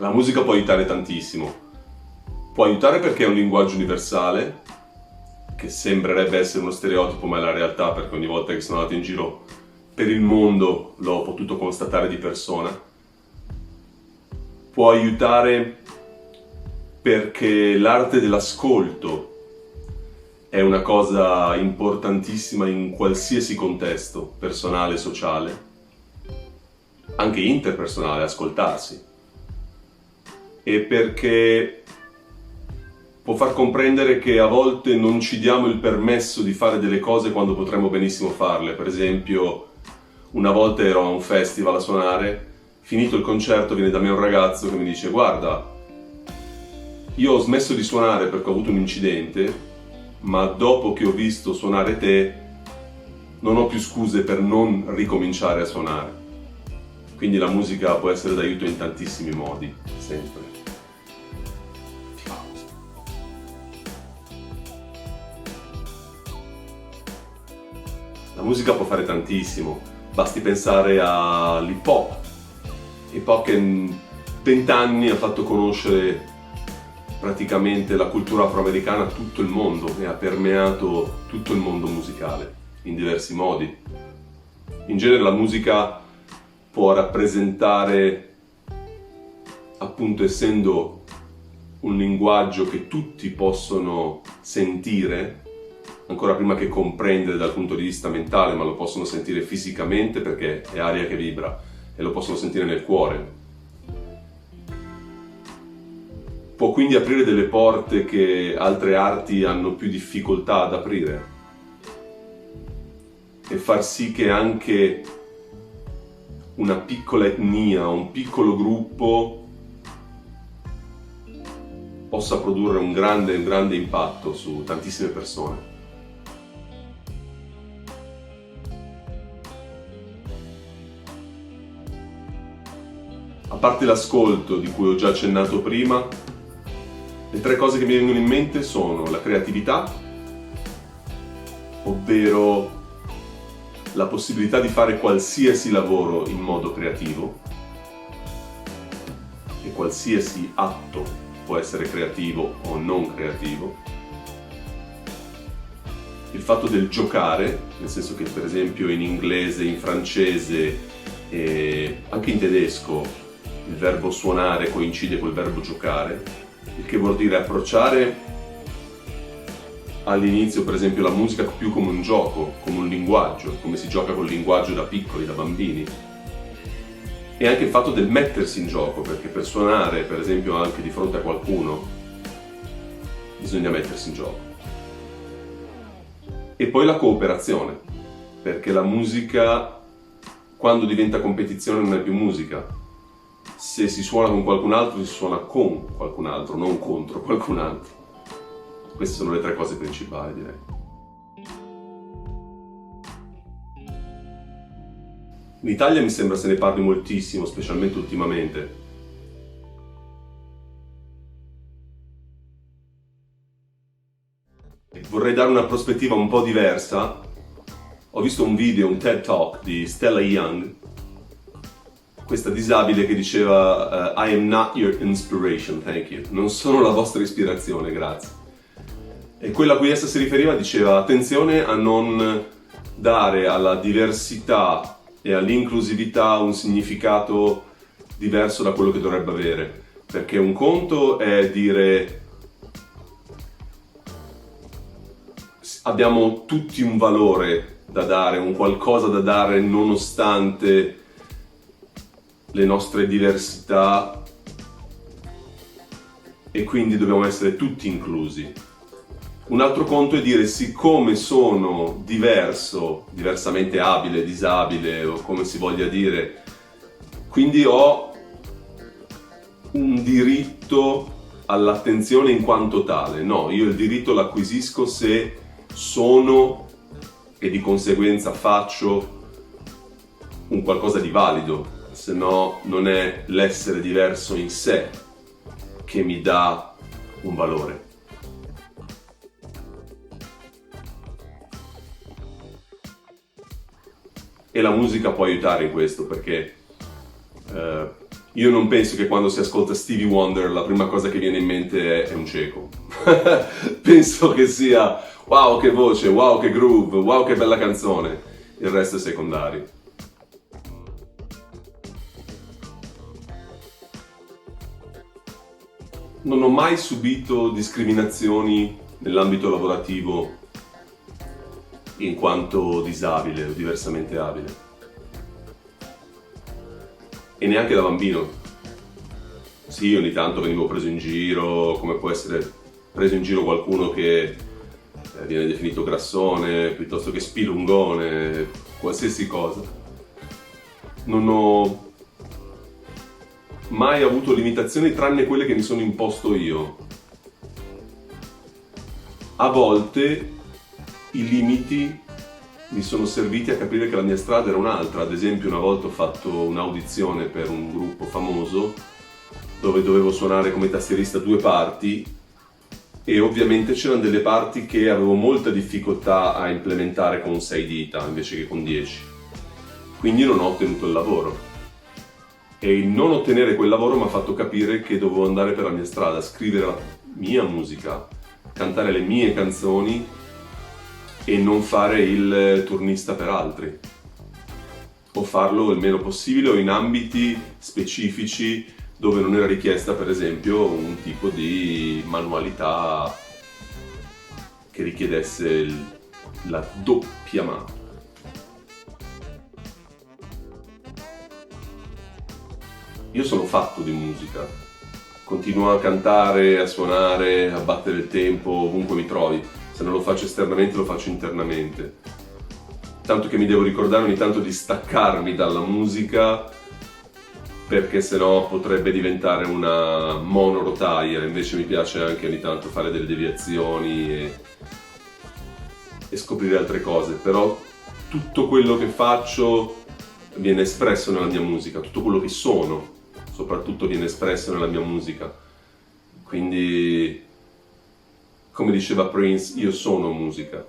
La musica può aiutare tantissimo. Può aiutare perché è un linguaggio universale, che sembrerebbe essere uno stereotipo, ma è la realtà, perché ogni volta che sono andato in giro per il mondo l'ho potuto constatare di persona. Può aiutare perché l'arte dell'ascolto è una cosa importantissima in qualsiasi contesto, personale, sociale, anche interpersonale, ascoltarsi. E perché può far comprendere che a volte non ci diamo il permesso di fare delle cose quando potremmo benissimo farle. Per esempio, una volta ero a un festival a suonare, finito il concerto viene da me un ragazzo che mi dice: guarda, io ho smesso di suonare perché ho avuto un incidente, ma dopo che ho visto suonare te non ho più scuse per non ricominciare a suonare. Quindi la musica può essere d'aiuto in tantissimi modi, sempre. La musica può fare tantissimo, basti pensare all'hip hop. Hip hop che in 20 anni ha fatto conoscere praticamente la cultura afroamericana a tutto il mondo e ha permeato tutto il mondo musicale in diversi modi. In genere la musica può rappresentare, appunto essendo un linguaggio che tutti possono sentire, ancora prima che comprendere dal punto di vista mentale, ma lo possono sentire fisicamente perché è aria che vibra e lo possono sentire nel cuore. Può quindi aprire delle porte che altre arti hanno più difficoltà ad aprire e far sì che anche una piccola etnia, un piccolo gruppo possa produrre un grande impatto su tantissime persone. A parte l'ascolto di cui ho già accennato prima, le tre cose che mi vengono in mente sono la creatività, ovvero la possibilità di fare qualsiasi lavoro in modo creativo, e qualsiasi atto può essere creativo o non creativo. Il fatto del giocare, nel senso che per esempio in inglese, in francese e anche in tedesco il verbo suonare coincide col verbo giocare, il che vuol dire approcciare all'inizio per esempio la musica più come un gioco, come un linguaggio, come si gioca col linguaggio da piccoli, da bambini. E anche il fatto del mettersi in gioco, perché per suonare per esempio anche di fronte a qualcuno bisogna mettersi in gioco. E poi la cooperazione, perché la musica quando diventa competizione non è più musica. Se si suona con qualcun altro, si suona con qualcun altro, non contro qualcun altro. Queste sono le tre cose principali, direi. In Italia mi sembra se ne parli moltissimo, specialmente ultimamente. Vorrei dare una prospettiva un po' diversa. Ho visto un video, un TED Talk di Stella Young, questa disabile che diceva I am not your inspiration, thank you. Non sono la vostra ispirazione, grazie. E quella a cui essa si riferiva diceva attenzione a non dare alla diversità e all'inclusività un significato diverso da quello che dovrebbe avere. Perché un conto è dire abbiamo tutti un valore da dare, un qualcosa da dare nonostante le nostre diversità e quindi dobbiamo essere tutti inclusi. Un altro conto è dire siccome sono diverso, diversamente abile, disabile o come si voglia dire, quindi ho un diritto all'attenzione in quanto tale. No, io il diritto l'acquisisco se sono e di conseguenza faccio un qualcosa di valido. Se no non è l'essere diverso in sé che mi dà un valore. E la musica può aiutare in questo perché Io non penso che quando si ascolta Stevie Wonder la prima cosa che viene in mente è un cieco. Penso che sia wow che voce, wow che groove, wow che bella canzone. Il resto è secondario. Non ho mai subito discriminazioni nell'ambito lavorativo in quanto disabile o diversamente abile. E neanche da bambino. Sì, ogni tanto venivo preso in giro, come può essere preso in giro qualcuno che viene definito grassone, piuttosto che spilungone, qualsiasi cosa. Non ho mai avuto limitazioni tranne quelle che mi sono imposto io. A volte i limiti mi sono serviti a capire che la mia strada era un'altra. Ad esempio, una volta ho fatto un'audizione per un gruppo famoso dove dovevo suonare come tastierista 2 parti e ovviamente c'erano delle parti che avevo molta difficoltà a implementare con 6 dita invece che con 10. Quindi non ho ottenuto il lavoro. E il non ottenere quel lavoro mi ha fatto capire che dovevo andare per la mia strada, scrivere la mia musica, cantare le mie canzoni e non fare il turnista per altri, o farlo il meno possibile o in ambiti specifici dove non era richiesta per esempio un tipo di manualità che richiedesse la doppia mano. Io sono fatto di musica, continuo a cantare, a suonare, a battere il tempo ovunque mi trovi. Se non lo faccio esternamente lo faccio internamente, tanto che mi devo ricordare ogni tanto di staccarmi dalla musica perché sennò potrebbe diventare una monorotaia. Invece mi piace anche ogni tanto fare delle deviazioni e scoprire altre cose, però tutto quello che faccio viene espresso nella mia musica, tutto quello che sono soprattutto viene espresso nella mia musica, quindi come diceva Prince, io sono musica.